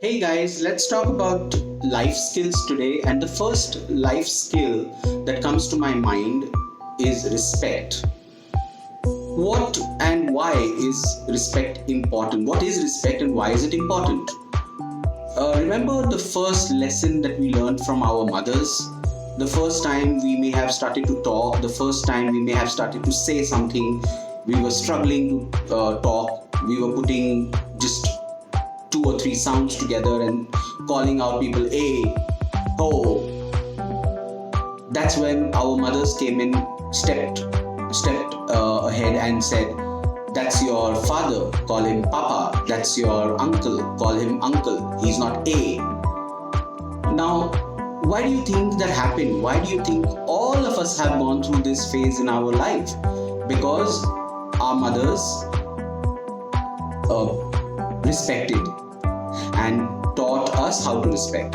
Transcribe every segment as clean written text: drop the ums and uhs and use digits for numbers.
Hey guys, let's talk about life skills today. And the first life skill that comes to my mind is respect. What and why is respect important? What is respect and why is it important? Remember the first lesson that we learned from our mothers? The first time we may have started to talk, the first time we may have started to say something, we were struggling to talk, we were putting just two or three sounds together and calling out people A, oh. That's when our mothers came in, stepped ahead and said, that's your father, call him Papa. That's your uncle, call him Uncle. He's not A. Now, why do you think that happened? Why do you think all of us have gone through this phase in our life? Because our mothers respected and taught us how to respect.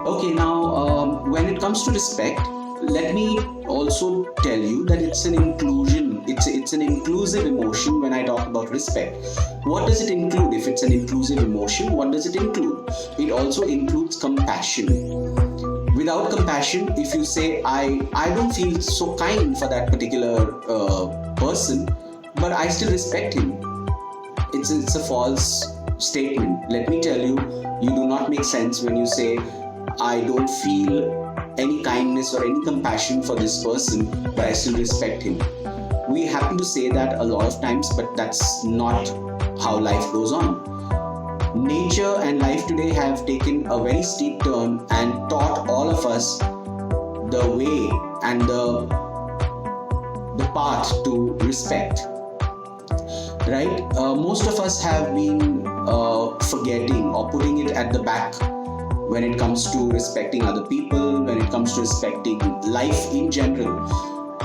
Okay, now when it comes to respect, let me also tell you that it's an inclusion. It's an inclusive emotion when I talk about respect. What does it include? If it's an inclusive emotion, what does it include? It also includes compassion. Without compassion, if you say, I don't feel so kind for that particular person, but I still respect him, it's a false statement. Let me tell you, you do not make sense when you say, I don't feel any kindness or any compassion for this person, but I still respect him. We happen to say that a lot of times, but that's not how life goes on. Nature and life today have taken a very steep turn and taught all of us the way and the path to respect. Right? Most of us have been forgetting or putting it at the back when it comes to respecting other people, when it comes to respecting life in general.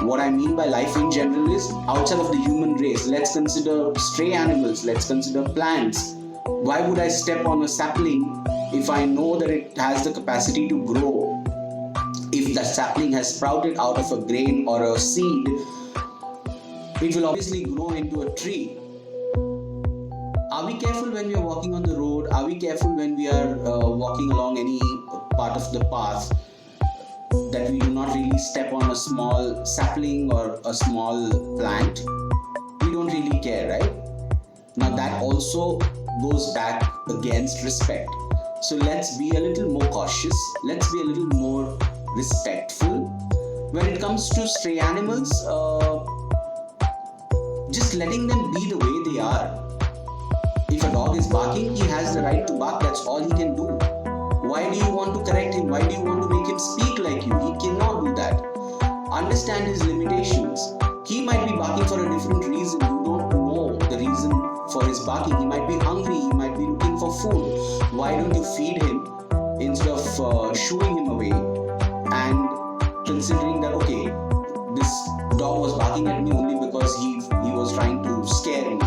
What I mean by life in general is outside of the human race. Let's consider stray animals, let's consider plants. Why would I step on a sapling if I know that it has the capacity to grow? If the sapling has sprouted out of a grain or a seed, it will obviously grow into a tree. Are we careful when we are walking on the road? Are we careful when we are walking along any part of the path that we do not really step on a small sapling or a small plant? We don't really care, right? Now that also goes back against respect. So let's be a little more cautious. Let's be a little more respectful. When it comes to stray animals, just letting them be the way they are. If a dog is barking, he has the right to bark. That's all he can do. Why do you want to correct him? Why do you want to make him speak like you? He cannot do that. Understand his limitations. He might be barking for a different reason. You don't know the reason for his barking. He might be hungry. He might be looking for food. Why don't you feed him instead of shooing him away and considering that, okay, this dog was barking at me only because he was trying to scare me.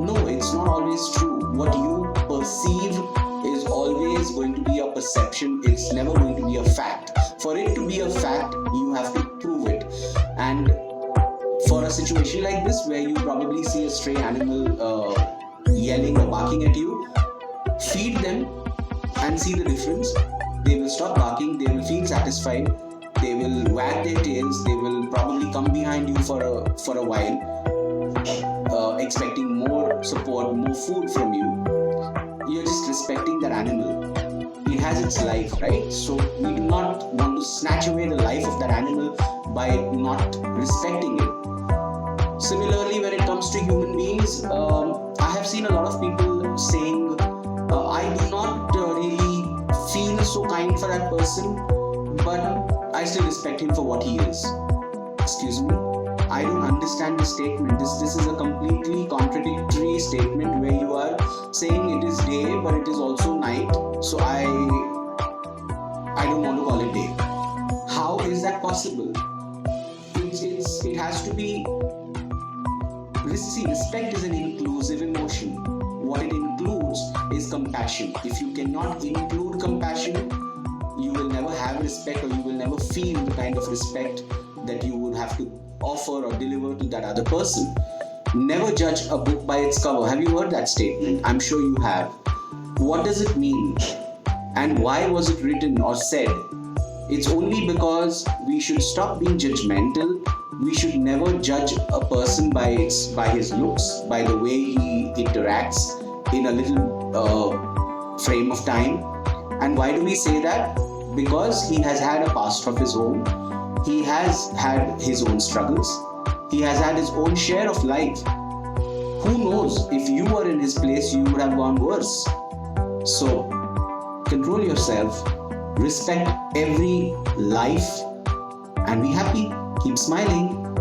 No, it's not always true. What you perceive is always going to be a perception. It's never going to be a fact. For it to be a fact, you have to prove it. And for a situation like this where you probably see a stray animal yelling or barking at you, feed them and see the difference. They will stop barking. They will feel satisfied. They will wag their tails. They will probably come behind you for a while. Expecting more support, more food from you. You're just respecting that animal. It has its life, right? So we do not want to snatch away the life of that animal by not respecting it. Similarly, when it comes to human beings, I have seen a lot of people saying, I do not really feel so kind for that person, but I still respect him for what he is. Excuse me? I don't understand this statement. This is a completely contradictory statement where you are saying it is day but it is also night. So I don't want to call it day. How is that possible? It has to be. See, respect is an inclusive emotion. What it includes is compassion. If you cannot include compassion, you will never have respect, or you will never feel the kind of respect that you would have to offer or deliver to that other person. Never judge a book by its cover. Have you heard that statement? I'm sure you have. what does it mean? And why was it written or said? It's only because we should stop being judgmental. We should never judge a person by his looks, by the way he interacts in a little frame of time. And why do we say that? Because he has had a past of his own. He has had his own struggles. He has had his own share of life. Who knows, if you were in his place, you would have gone worse. So, control yourself, respect every life, and be happy. Keep smiling.